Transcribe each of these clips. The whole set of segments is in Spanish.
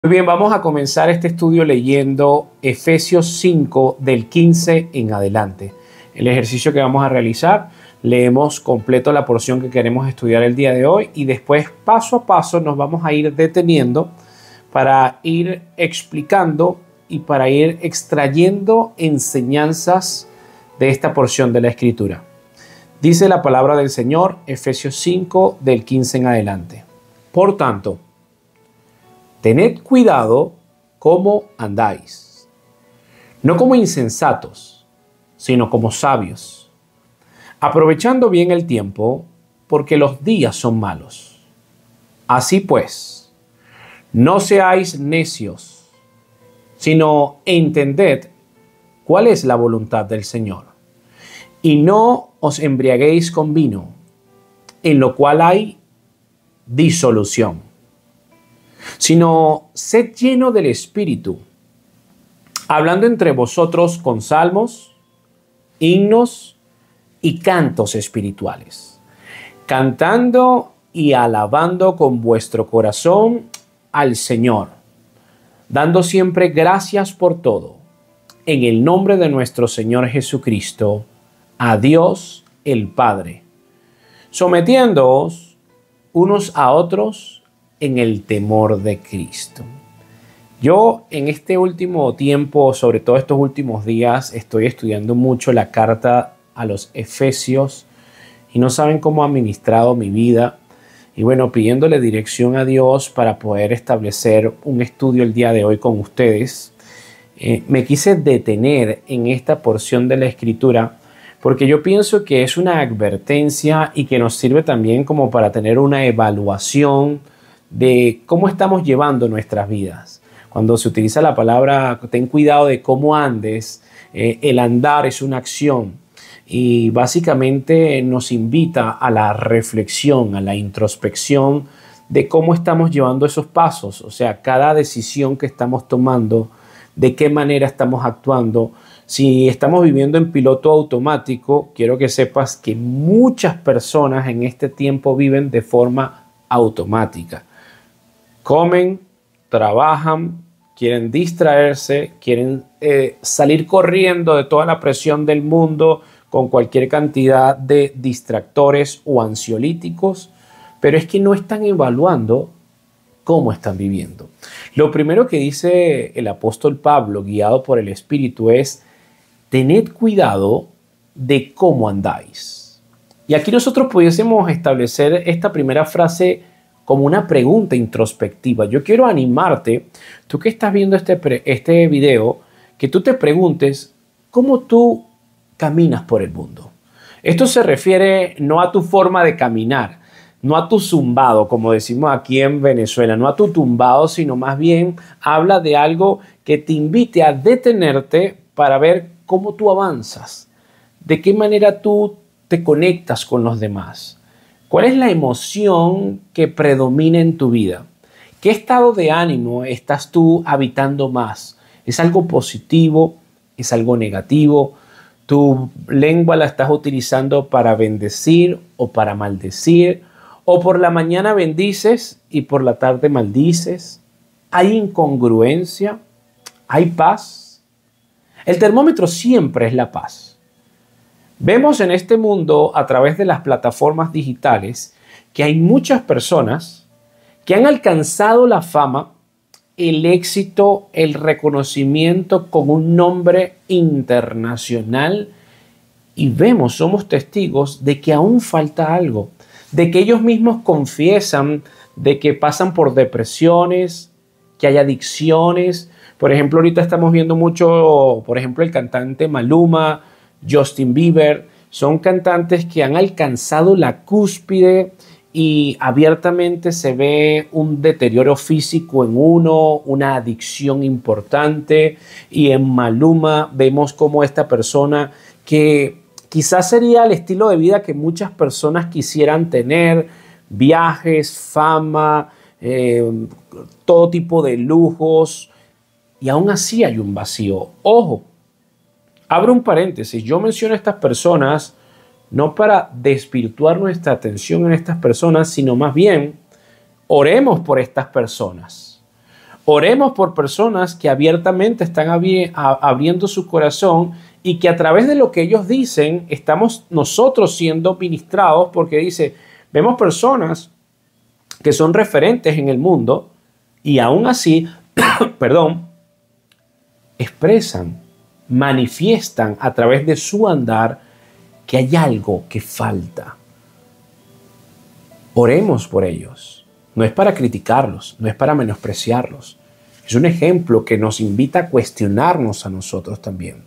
Muy bien, vamos a comenzar este estudio leyendo Efesios 5 del 15 en adelante. El ejercicio que vamos a realizar, leemos completo la porción que queremos estudiar el día de hoy y después paso a paso nos vamos a ir deteniendo para ir explicando y para ir extrayendo enseñanzas de esta porción de la Escritura. Dice la palabra del Señor, Efesios 5 del 15 en adelante. Por tanto, tened cuidado cómo andáis, no como insensatos, sino como sabios, aprovechando bien el tiempo, porque los días son malos. Así pues, no seáis necios, sino entended cuál es la voluntad del Señor. Y no os embriaguéis con vino, en lo cual hay disolución, sino sed lleno del Espíritu, hablando entre vosotros con salmos, himnos y cantos espirituales, cantando y alabando con vuestro corazón al Señor, dando siempre gracias por todo, en el nombre de nuestro Señor Jesucristo, a Dios el Padre, sometiéndoos unos a otros en el temor de Cristo. Yo en este último tiempo, sobre todo estos últimos días, estoy estudiando mucho la carta a los Efesios y no saben cómo ha ministrado mi vida. Y bueno, pidiéndole dirección a Dios para poder establecer un estudio el día de hoy con ustedes, me quise detener en esta porción de la Escritura porque yo pienso que es una advertencia y que nos sirve también como para tener una evaluación de cómo estamos llevando nuestras vidas. Cuando se utiliza la palabra ten cuidado de cómo andes, el andar es una acción y básicamente nos invita a la reflexión, a la introspección de cómo estamos llevando esos pasos, o sea, cada decisión que estamos tomando, de qué manera estamos actuando. Si estamos viviendo en piloto automático, quiero que sepas que muchas personas en este tiempo viven de forma automática. Comen, trabajan, quieren distraerse, quieren salir corriendo de toda la presión del mundo con cualquier cantidad de distractores o ansiolíticos, pero es que no están evaluando cómo están viviendo. Lo primero que dice el apóstol Pablo, guiado por el Espíritu, es: tened cuidado de cómo andáis. Y aquí nosotros pudiésemos establecer esta primera frase como una pregunta introspectiva. Yo quiero animarte, tú que estás viendo este video, que tú te preguntes cómo tú caminas por el mundo. Esto se refiere no a tu forma de caminar, no a tu zumbado, como decimos aquí en Venezuela, no a tu tumbado, sino más bien habla de algo que te invite a detenerte para ver cómo tú avanzas, de qué manera tú te conectas con los demás. ¿Cuál es la emoción que predomina en tu vida? ¿Qué estado de ánimo estás tú habitando más? ¿Es algo positivo? ¿Es algo negativo? ¿Tu lengua la estás utilizando para bendecir o para maldecir? ¿O por la mañana bendices y por la tarde maldices? ¿Hay incongruencia? ¿Hay paz? El termómetro siempre es la paz. Vemos en este mundo, a través de las plataformas digitales, que hay muchas personas que han alcanzado la fama, el éxito, el reconocimiento con un nombre internacional y vemos, somos testigos de que aún falta algo, de que ellos mismos confiesan de que pasan por depresiones, que hay adicciones. Por ejemplo, ahorita estamos viendo mucho, por ejemplo, el cantante Maluma, Justin Bieber, son cantantes que han alcanzado la cúspide y abiertamente se ve un deterioro físico en uno, una adicción importante. Y en Maluma vemos como esta persona que quizás sería el estilo de vida que muchas personas quisieran tener, viajes, fama, todo tipo de lujos, y aún así hay un vacío. Ojo, abro un paréntesis, yo menciono a estas personas no para desvirtuar nuestra atención en estas personas, sino más bien oremos por estas personas. Oremos por personas que abiertamente están abriendo su corazón y que a través de lo que ellos dicen estamos nosotros siendo ministrados, porque dice, vemos personas que son referentes en el mundo y aún así, perdón, expresan, manifiestan a través de su andar que hay algo que falta. Oremos por ellos. No es para criticarlos, no es para menospreciarlos. Es un ejemplo que nos invita a cuestionarnos a nosotros también.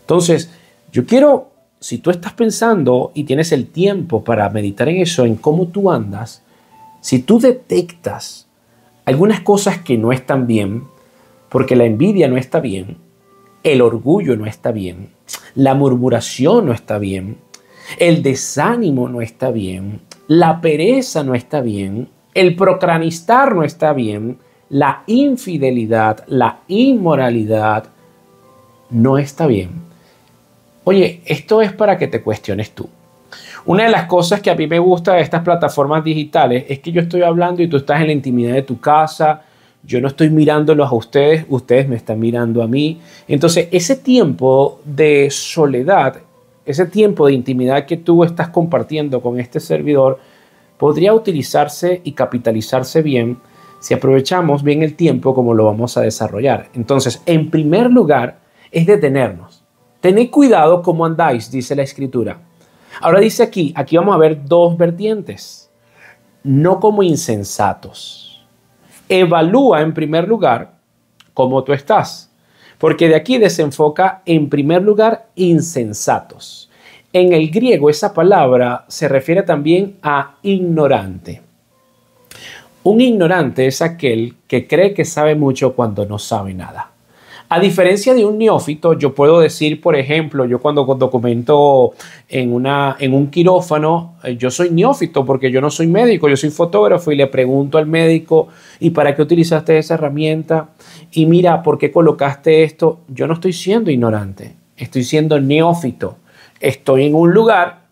Entonces, yo quiero, si tú estás pensando y tienes el tiempo para meditar en eso, en cómo tú andas, si tú detectas algunas cosas que no están bien, porque la envidia no está bien, el orgullo no está bien, la murmuración no está bien, el desánimo no está bien, la pereza no está bien, el procrastinar no está bien, la infidelidad, la inmoralidad no está bien. Oye, esto es para que te cuestiones tú. Una de las cosas que a mí me gusta de estas plataformas digitales es que yo estoy hablando y tú estás en la intimidad de tu casa. Yo no estoy mirándolos a ustedes, ustedes me están mirando a mí. Entonces, ese tiempo de soledad, ese tiempo de intimidad que tú estás compartiendo con este servidor, podría utilizarse y capitalizarse bien si aprovechamos bien el tiempo como lo vamos a desarrollar. Entonces, en primer lugar, es detenernos. Tened cuidado cómo andáis, dice la Escritura. Ahora dice aquí vamos a ver dos vertientes. No como insensatos. Evalúa en primer lugar cómo tú estás. Porque de aquí desenfoca en primer lugar insensatos. En el griego esa palabra se refiere también a ignorante. Un ignorante es aquel que cree que sabe mucho cuando no sabe nada. A diferencia de un neófito, yo puedo decir, por ejemplo, yo cuando documento en un quirófano, yo soy neófito porque yo no soy médico, yo soy fotógrafo y le pregunto al médico, ¿y para qué utilizaste esa herramienta? Y mira, ¿por qué colocaste esto? Yo no estoy siendo ignorante, estoy siendo neófito. Estoy en un lugar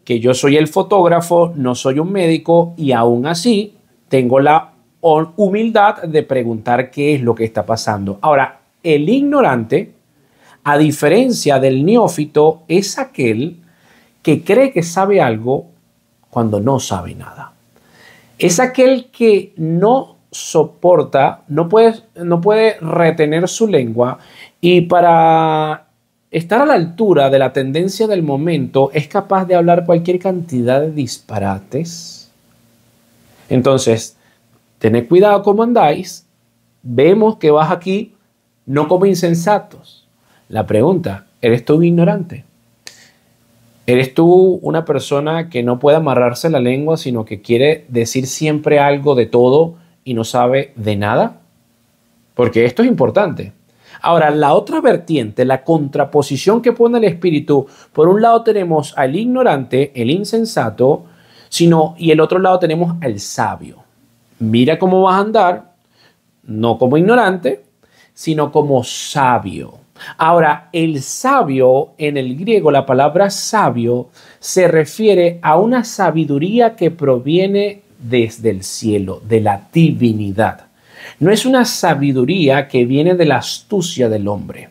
que yo soy el fotógrafo, no soy un médico y aún así tengo la humildad de preguntar qué es lo que está pasando. Ahora, el ignorante, a diferencia del neófito, es aquel que cree que sabe algo cuando no sabe nada. Es aquel que no soporta, no puede retener su lengua y para estar a la altura de la tendencia del momento es capaz de hablar cualquier cantidad de disparates. Entonces, tened cuidado cómo andáis. Vemos que vas aquí no como insensatos. La pregunta, ¿eres tú un ignorante? ¿Eres tú una persona que no puede amarrarse la lengua, sino que quiere decir siempre algo de todo y no sabe de nada? Porque esto es importante. Ahora, la otra vertiente, la contraposición que pone el Espíritu, por un lado tenemos al ignorante, el insensato, y el otro lado tenemos al sabio. Mira cómo vas a andar, no como ignorante, sino como sabio. Ahora, el sabio, en el griego, la palabra sabio se refiere a una sabiduría que proviene desde el cielo, de la divinidad. No es una sabiduría que viene de la astucia del hombre.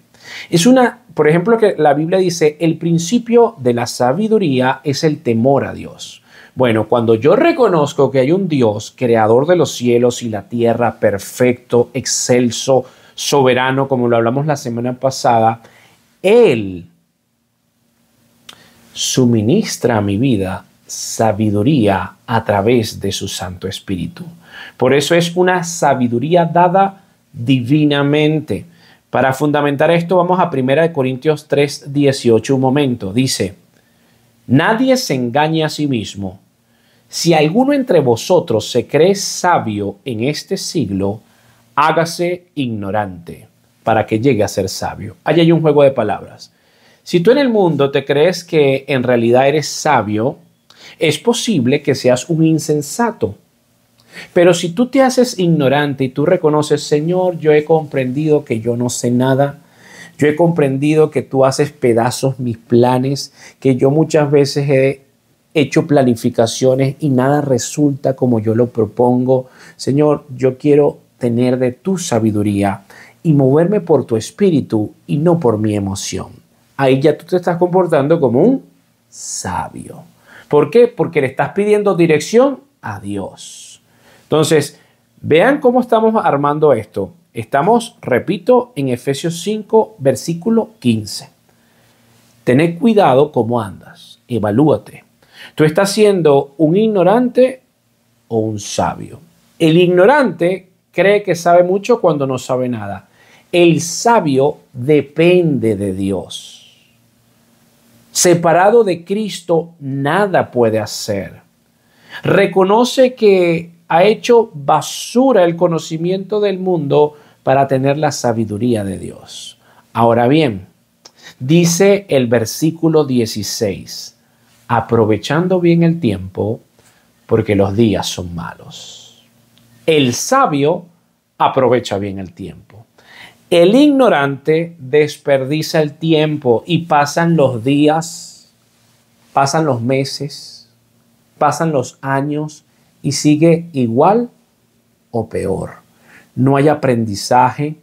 Es por ejemplo, que la Biblia dice, el principio de la sabiduría es el temor a Dios. Bueno, cuando yo reconozco que hay un Dios, creador de los cielos y la tierra, perfecto, excelso, soberano, como lo hablamos la semana pasada, Él suministra a mi vida sabiduría a través de su Santo Espíritu. Por eso es una sabiduría dada divinamente. Para fundamentar esto vamos a 1 Corintios 3:18 un momento. Dice, nadie se engaña a sí mismo. Si alguno entre vosotros se cree sabio en este siglo, hágase ignorante para que llegue a ser sabio. Ahí hay un juego de palabras. Si tú en el mundo te crees que en realidad eres sabio, es posible que seas un insensato. Pero si tú te haces ignorante y tú reconoces, Señor, yo he comprendido que yo no sé nada, yo he comprendido que tú haces pedazos mis planes, que yo muchas veces he hecho planificaciones y nada resulta como yo lo propongo. Señor, yo quiero tener de tu sabiduría y moverme por tu espíritu y no por mi emoción. Ahí ya tú te estás comportando como un sabio. ¿Por qué? Porque le estás pidiendo dirección a Dios. Entonces, vean cómo estamos armando esto. Estamos, repito, en Efesios 5, versículo 15. Tened cuidado cómo andas. Evalúate. ¿Tú estás siendo un ignorante o un sabio? El ignorante cree que sabe mucho cuando no sabe nada. El sabio depende de Dios. Separado de Cristo, nada puede hacer. Reconoce que ha hecho basura el conocimiento del mundo para tener la sabiduría de Dios. Ahora bien, dice el versículo 16, aprovechando bien el tiempo, porque los días son malos. El sabio aprovecha bien el tiempo. El ignorante desperdicia el tiempo y pasan los días, pasan los meses, pasan los años y sigue igual o peor. No hay aprendizaje,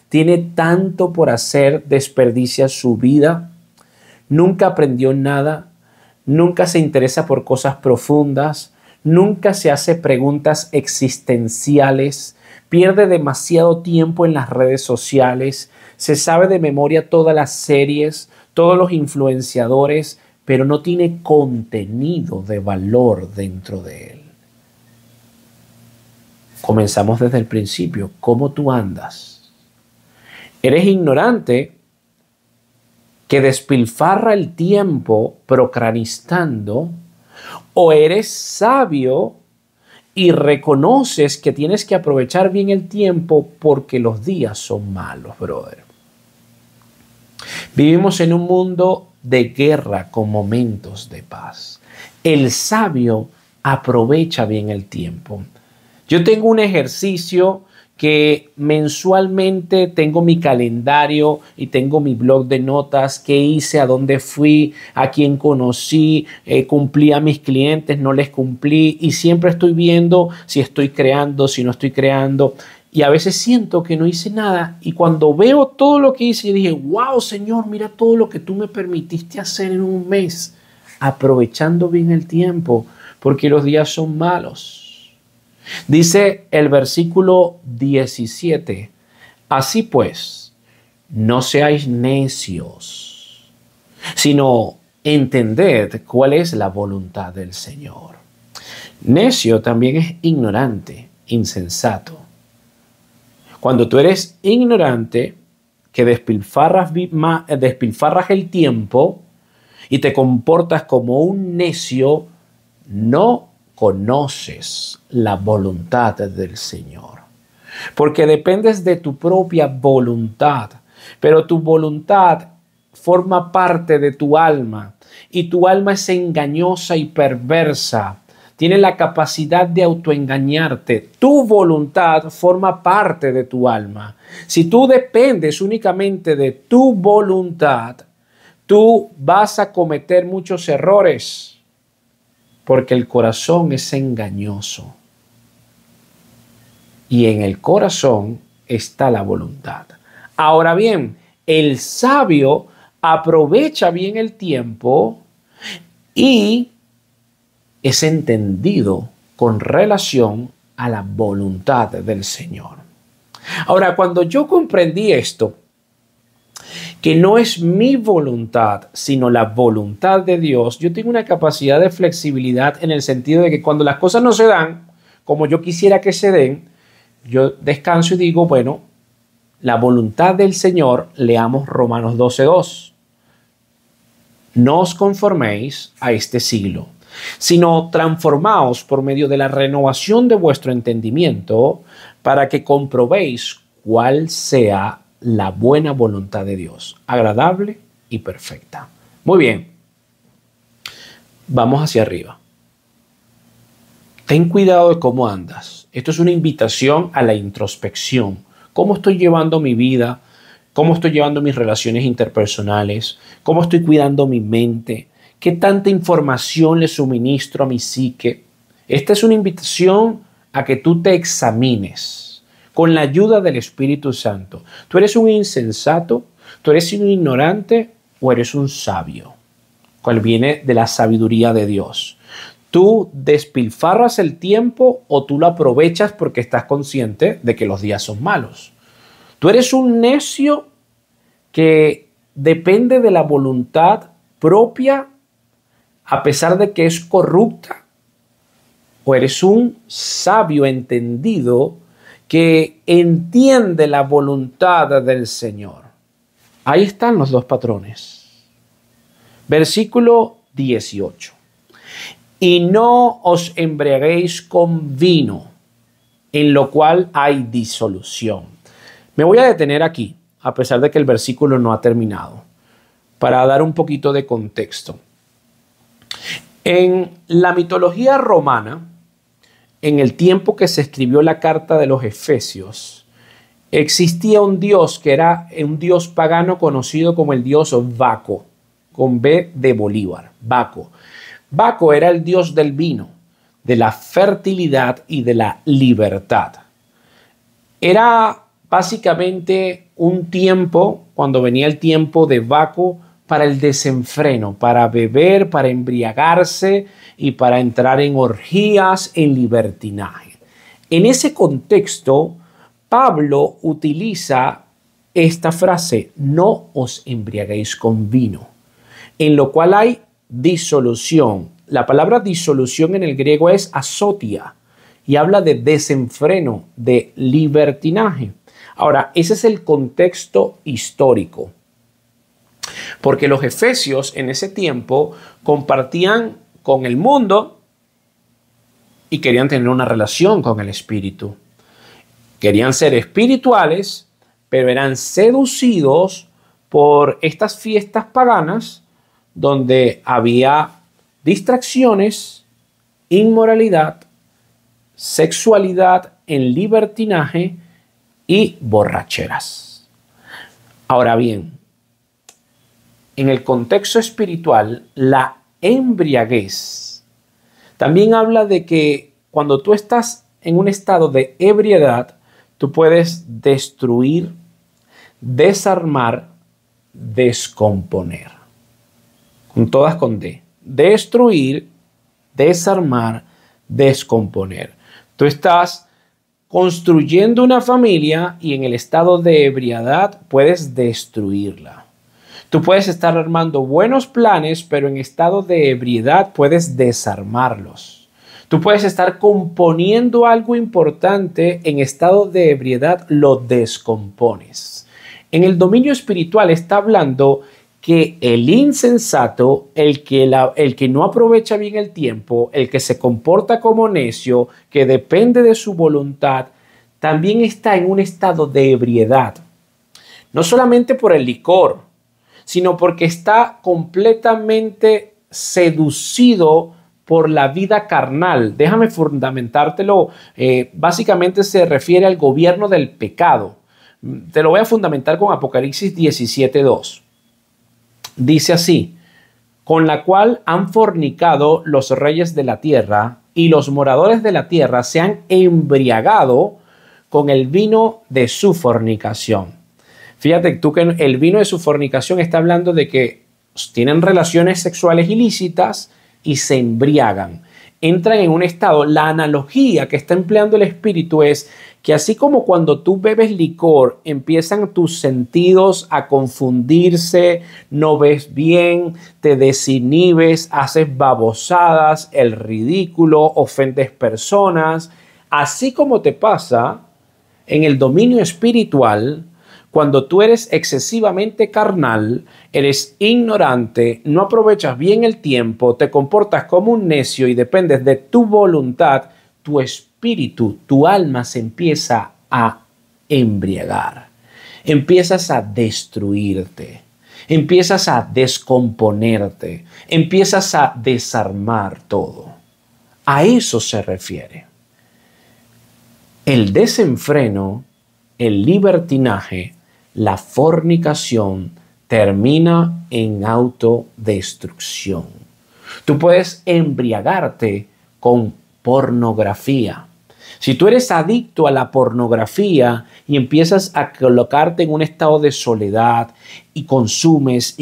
tiene tanto por hacer, desperdicia su vida, nunca aprendió nada, nunca se interesa por cosas profundas, nunca se hace preguntas existenciales, pierde demasiado tiempo en las redes sociales, se sabe de memoria todas las series, todos los influenciadores, pero no tiene contenido de valor dentro de él. Comenzamos desde el principio. ¿Cómo tú andas? ¿Eres ignorante que despilfarra el tiempo procrastinando? ¿O eres sabio y reconoces que tienes que aprovechar bien el tiempo porque los días son malos, brother? Vivimos en un mundo de guerra con momentos de paz. El sabio aprovecha bien el tiempo. Yo tengo un ejercicio que mensualmente tengo mi calendario y tengo mi blog de notas, qué hice, a dónde fui, a quién conocí, cumplí a mis clientes, no les cumplí, y siempre estoy viendo si estoy creando, si no estoy creando, y a veces siento que no hice nada, y cuando veo todo lo que hice, yo dije, wow, Señor, mira todo lo que tú me permitiste hacer en un mes, aprovechando bien el tiempo, porque los días son malos. Dice el versículo 17, así pues, no seáis necios, sino entended cuál es la voluntad del Señor. Necio también es ignorante, insensato. Cuando tú eres ignorante, que despilfarras el tiempo y te comportas como un necio, no conoces la voluntad del Señor. Porque dependes de tu propia voluntad, pero tu voluntad forma parte de tu alma y tu alma es engañosa y perversa. Tiene la capacidad de autoengañarte. Tu voluntad forma parte de tu alma. Si tú dependes únicamente de tu voluntad, tú vas a cometer muchos errores. Porque el corazón es engañoso. Y en el corazón está la voluntad. Ahora bien, el sabio aprovecha bien el tiempo y es entendido con relación a la voluntad del Señor. Ahora, cuando yo comprendí esto, que no es mi voluntad, sino la voluntad de Dios, yo tengo una capacidad de flexibilidad en el sentido de que cuando las cosas no se dan como yo quisiera que se den, yo descanso y digo, bueno, la voluntad del Señor, leamos Romanos 12:2. No os conforméis a este siglo, sino transformaos por medio de la renovación de vuestro entendimiento para que comprobéis cuál sea la buena voluntad de Dios, agradable y perfecta. Muy bien, vamos hacia arriba. Ten cuidado de cómo andas. Esto es una invitación a la introspección. ¿Cómo estoy llevando mi vida? ¿Cómo estoy llevando mis relaciones interpersonales? ¿Cómo estoy cuidando mi mente? ¿Qué tanta información le suministro a mi psique? Esta es una invitación a que tú te examines. con la ayuda del Espíritu Santo. ¿Tú eres un insensato? ¿Tú eres un ignorante o eres un sabio? Cual viene de la sabiduría de Dios. ¿Tú despilfarras el tiempo o tú lo aprovechas porque estás consciente de que los días son malos? ¿Tú eres un necio que depende de la voluntad propia a pesar de que es corrupta? ¿O eres un sabio entendido que entiende la voluntad del Señor? Ahí están los dos patrones. Versículo 18. Y no os embriaguéis con vino, en lo cual hay disolución. Me voy a detener aquí, a pesar de que el versículo no ha terminado, para dar un poquito de contexto. En la mitología romana, en el tiempo que se escribió la carta de los Efesios, existía un dios que era un dios pagano conocido como el dios Baco, con B de Bolívar, Baco. Baco era el dios del vino, de la fertilidad y de la libertad. Era básicamente un tiempo, cuando venía el tiempo de Baco, para el desenfreno, para beber, para embriagarse y para entrar en orgías, en libertinaje. En ese contexto, Pablo utiliza esta frase, no os embriaguéis con vino, en lo cual hay disolución. La palabra disolución en el griego es azotia y habla de desenfreno, de libertinaje. Ahora, ese es el contexto histórico, porque los efesios en ese tiempo compartían con el mundo y querían tener una relación con el espíritu. Querían ser espirituales, pero eran seducidos por estas fiestas paganas donde había distracciones, inmoralidad, sexualidad en libertinaje y borracheras. Ahora bien, en el contexto espiritual, la embriaguez también habla de que cuando tú estás en un estado de ebriedad, tú puedes destruir, desarmar, descomponer. Con todas con D. Destruir, desarmar, descomponer. Tú estás construyendo una familia y en el estado de ebriedad puedes destruirla. Tú puedes estar armando buenos planes, pero en estado de ebriedad puedes desarmarlos. Tú puedes estar componiendo algo importante, en estado de ebriedad lo descompones. En el dominio espiritual está hablando que el insensato, el que no aprovecha bien el tiempo, el que se comporta como necio, que depende de su voluntad, también está en un estado de ebriedad. No solamente por el licor, sino porque está completamente seducido por la vida carnal. Déjame fundamentártelo. Básicamente se refiere al gobierno del pecado. Te lo voy a fundamentar con Apocalipsis 17:2. Dice así: con la cual han fornicado los reyes de la tierra y los moradores de la tierra se han embriagado con el vino de su fornicación. Fíjate tú que el vino de su fornicación está hablando de que tienen relaciones sexuales ilícitas y se embriagan. Entran en un estado. La analogía que está empleando el espíritu es que así como cuando tú bebes licor empiezan tus sentidos a confundirse, no ves bien, te desinhibes, haces babosadas, el ridículo, ofendes personas. Así como te pasa en el dominio espiritual, cuando tú eres excesivamente carnal, eres ignorante, no aprovechas bien el tiempo, te comportas como un necio y dependes de tu voluntad, tu espíritu, tu alma se empieza a embriagar. Empiezas a destruirte, empiezas a descomponerte, empiezas a desarmar todo. A eso se refiere. El desenfreno, el libertinaje, la fornicación termina en autodestrucción. Tú puedes embriagarte con pornografía. Si tú eres adicto a la pornografía y empiezas a colocarte en un estado de soledad y consumes,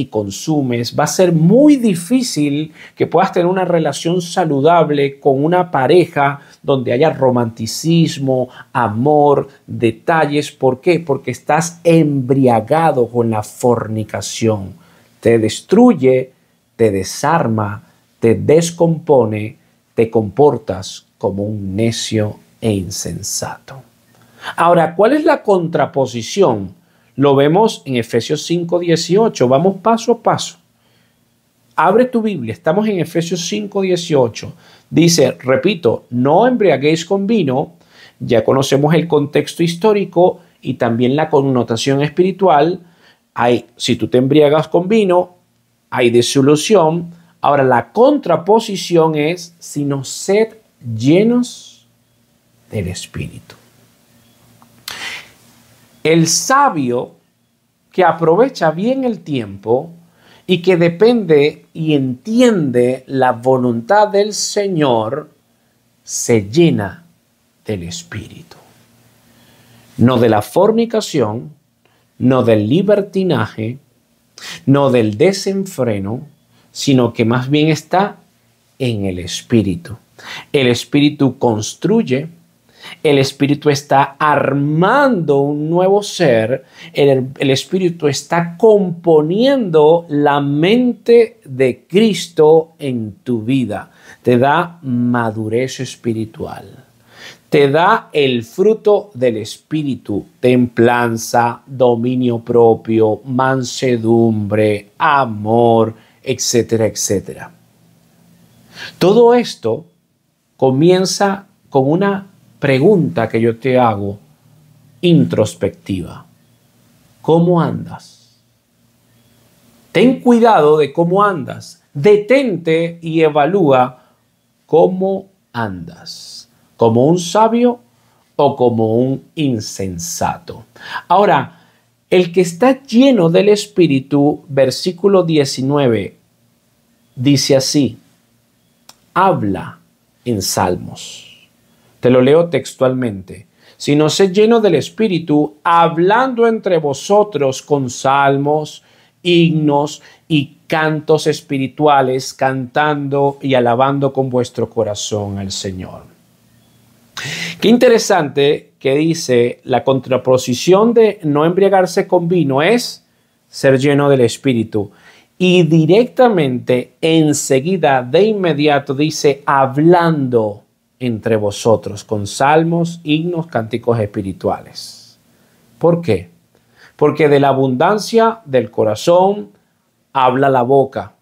va a ser muy difícil que puedas tener una relación saludable con una pareja donde haya romanticismo, amor, detalles. ¿Por qué? Porque estás embriagado con la fornicación. Te destruye, te desarma, te descompone, te comportas como un necio e insensato. Ahora, ¿cuál es la contraposición? Lo vemos en Efesios 5:18. Vamos paso a paso. Abre tu Biblia, estamos en Efesios 5:18. Dice, repito, no embriaguéis con vino. Ya conocemos el contexto histórico y también la connotación espiritual. Si tú te embriagas con vino, hay disolución. Ahora, la contraposición es, sino sed llenos del Espíritu. El sabio que aprovecha bien el tiempo y que depende y entiende la voluntad del Señor, se llena del Espíritu. No de la fornicación, no del libertinaje, no del desenfreno, sino que más bien está en el Espíritu. El Espíritu construye. El Espíritu está armando un nuevo ser. El Espíritu está componiendo la mente de Cristo en tu vida. Te da madurez espiritual. Te da el fruto del Espíritu: templanza, dominio propio, mansedumbre, amor, etcétera, etcétera. Todo esto comienza con una pregunta que yo te hago introspectiva. ¿Cómo andas? Ten cuidado de cómo andas. Detente y evalúa cómo andas. ¿Como un sabio o como un insensato? Ahora, el que está lleno del Espíritu, versículo 19, dice así: habla en salmos. Te lo leo textualmente. Sino sed lleno del Espíritu, hablando entre vosotros con salmos, himnos y cantos espirituales, cantando y alabando con vuestro corazón al Señor. Qué interesante que dice la contraposición de no embriagarse con vino es ser lleno del Espíritu. Y directamente, enseguida, de inmediato, dice hablando entre vosotros con salmos, himnos, cánticos espirituales. ¿Por qué? Porque de la abundancia del corazón habla la boca.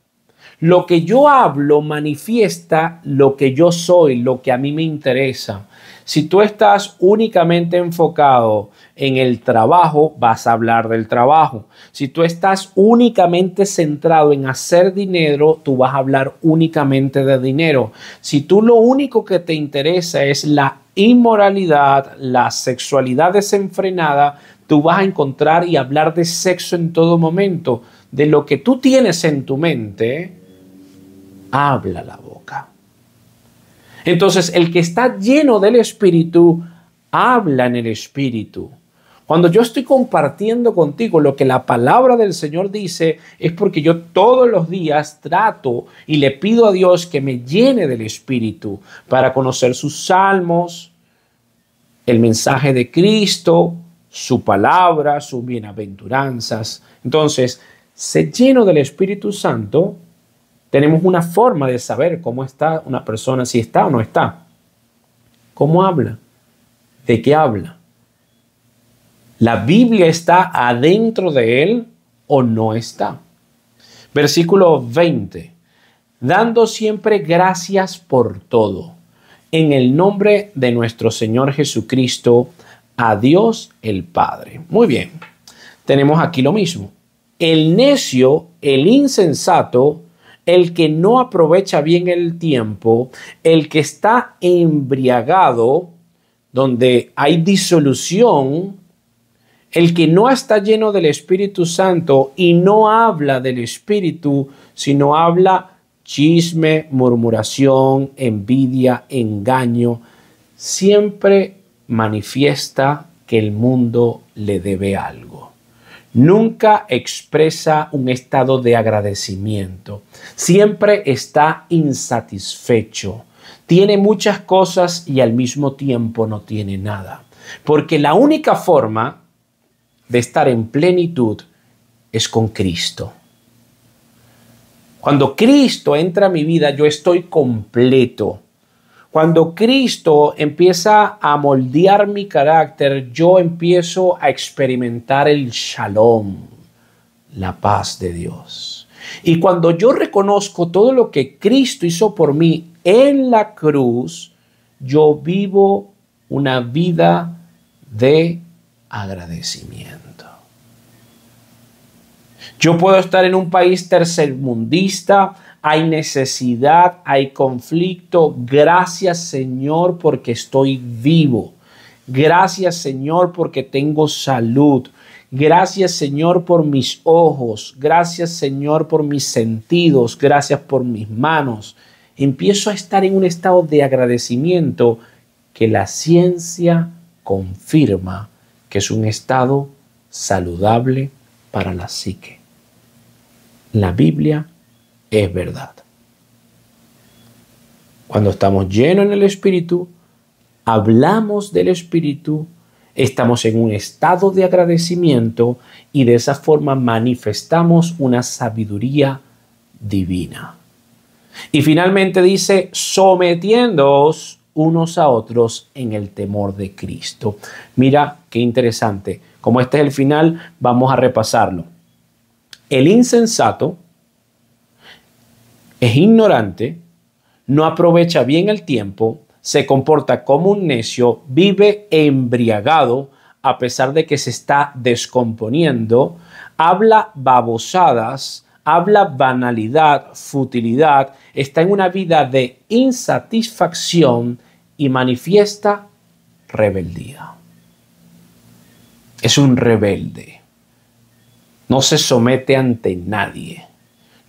Lo que yo hablo manifiesta lo que yo soy, lo que a mí me interesa. Si tú estás únicamente enfocado en el trabajo, vas a hablar del trabajo. Si tú estás únicamente centrado en hacer dinero, tú vas a hablar únicamente de dinero. Si tú lo único que te interesa es la inmoralidad, la sexualidad desenfrenada, tú vas a encontrar y hablar de sexo en todo momento. De lo que tú tienes en tu mente, habla la boca. Entonces, el que está lleno del Espíritu, habla en el Espíritu. Cuando yo estoy compartiendo contigo lo que la palabra del Señor dice, es porque yo todos los días trato y le pido a Dios que me llene del Espíritu para conocer sus salmos, el mensaje de Cristo, su palabra, sus bienaventuranzas. Entonces, ser lleno del Espíritu Santo, tenemos una forma de saber cómo está una persona, si está o no está. ¿Cómo habla? ¿De qué habla? ¿La Biblia está adentro de él o no está? Versículo 20. Dando siempre gracias por todo, en el nombre de nuestro Señor Jesucristo, a Dios el Padre. Muy bien. Tenemos aquí lo mismo. El necio, el insensato, el que no aprovecha bien el tiempo, el que está embriagado, donde hay disolución, el que no está lleno del Espíritu Santo y no habla del Espíritu, sino habla chisme, murmuración, envidia, engaño, siempre manifiesta que el mundo le debe algo. Nunca expresa un estado de agradecimiento. Siempre está insatisfecho. Tiene muchas cosas y al mismo tiempo no tiene nada. Porque la única forma de estar en plenitud es con Cristo. Cuando Cristo entra a mi vida, yo estoy completo. Cuando Cristo empieza a moldear mi carácter, yo empiezo a experimentar el shalom, la paz de Dios. Y cuando yo reconozco todo lo que Cristo hizo por mí en la cruz, yo vivo una vida de agradecimiento. Yo puedo estar en un país tercermundista, hay necesidad, hay conflicto. Gracias, Señor, porque estoy vivo. Gracias, Señor, porque tengo salud. Gracias, Señor, por mis ojos. Gracias, Señor, por mis sentidos. Gracias por mis manos. Empiezo a estar en un estado de agradecimiento que la ciencia confirma que es un estado saludable para la psique. La Biblia es verdad. Cuando estamos llenos en el Espíritu, hablamos del Espíritu, estamos en un estado de agradecimiento y de esa forma manifestamos una sabiduría divina. Y finalmente dice, sometiéndoos unos a otros en el temor de Cristo. Mira qué interesante. Como este es el final, vamos a repasarlo. El insensato es ignorante, no aprovecha bien el tiempo, se comporta como un necio, vive embriagado a pesar de que se está descomponiendo, habla babosadas, habla banalidad, futilidad, está en una vida de insatisfacción y manifiesta rebeldía. Es un rebelde. No se somete ante nadie.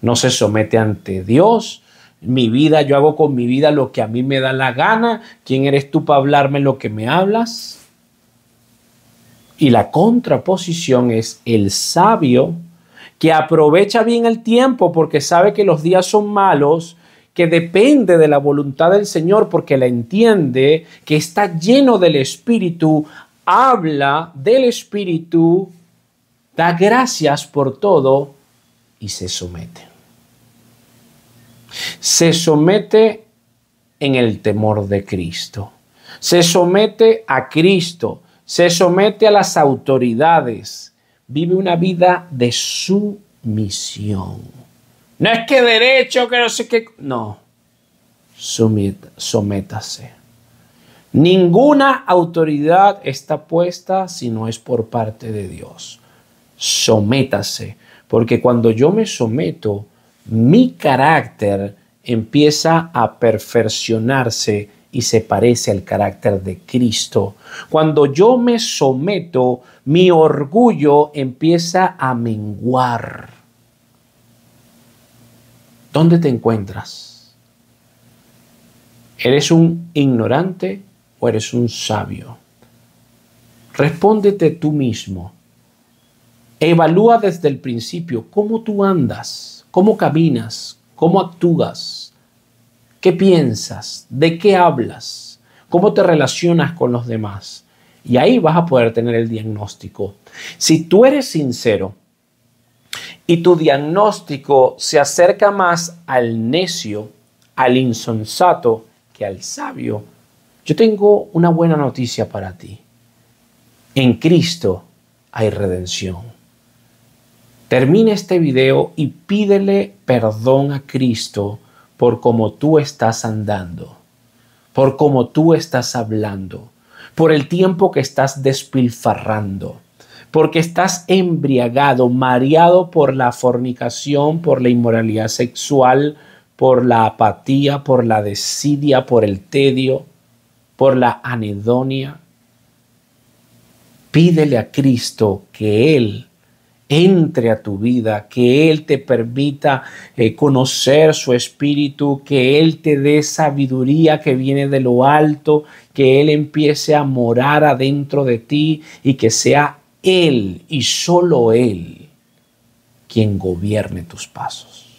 No se somete ante Dios. Mi vida, yo hago con mi vida lo que a mí me da la gana. ¿Quién eres tú para hablarme lo que me hablas? Y la contraposición es el sabio que aprovecha bien el tiempo porque sabe que los días son malos, que depende de la voluntad del Señor porque la entiende, que está lleno del Espíritu, habla del Espíritu, da gracias por todo y se somete. Se somete en el temor de Cristo. Se somete a Cristo. Se somete a las autoridades. Vive una vida de sumisión. No es que derecho, que no sé qué. No. Sométase. Ninguna autoridad está puesta si no es por parte de Dios. Sométase, porque cuando yo me someto, mi carácter empieza a perfeccionarse y se parece al carácter de Cristo. Cuando yo me someto, mi orgullo empieza a menguar. ¿Dónde te encuentras? ¿Eres un ignorante o eres un sabio? Respóndete tú mismo. Evalúa desde el principio cómo tú andas, cómo caminas, cómo actúas, qué piensas, de qué hablas, cómo te relacionas con los demás. Y ahí vas a poder tener el diagnóstico. Si tú eres sincero y tu diagnóstico se acerca más al necio, al insensato que al sabio, yo tengo una buena noticia para ti. En Cristo hay redención. Termina este video y pídele perdón a Cristo por cómo tú estás andando, por cómo tú estás hablando, por el tiempo que estás despilfarrando, porque estás embriagado, mareado por la fornicación, por la inmoralidad sexual, por la apatía, por la desidia, por el tedio, por la anedonia. Pídele a Cristo que Él entre a tu vida, que Él te permita conocer su espíritu, que Él te dé sabiduría que viene de lo alto, que Él empiece a morar adentro de ti y que sea Él y solo Él quien gobierne tus pasos.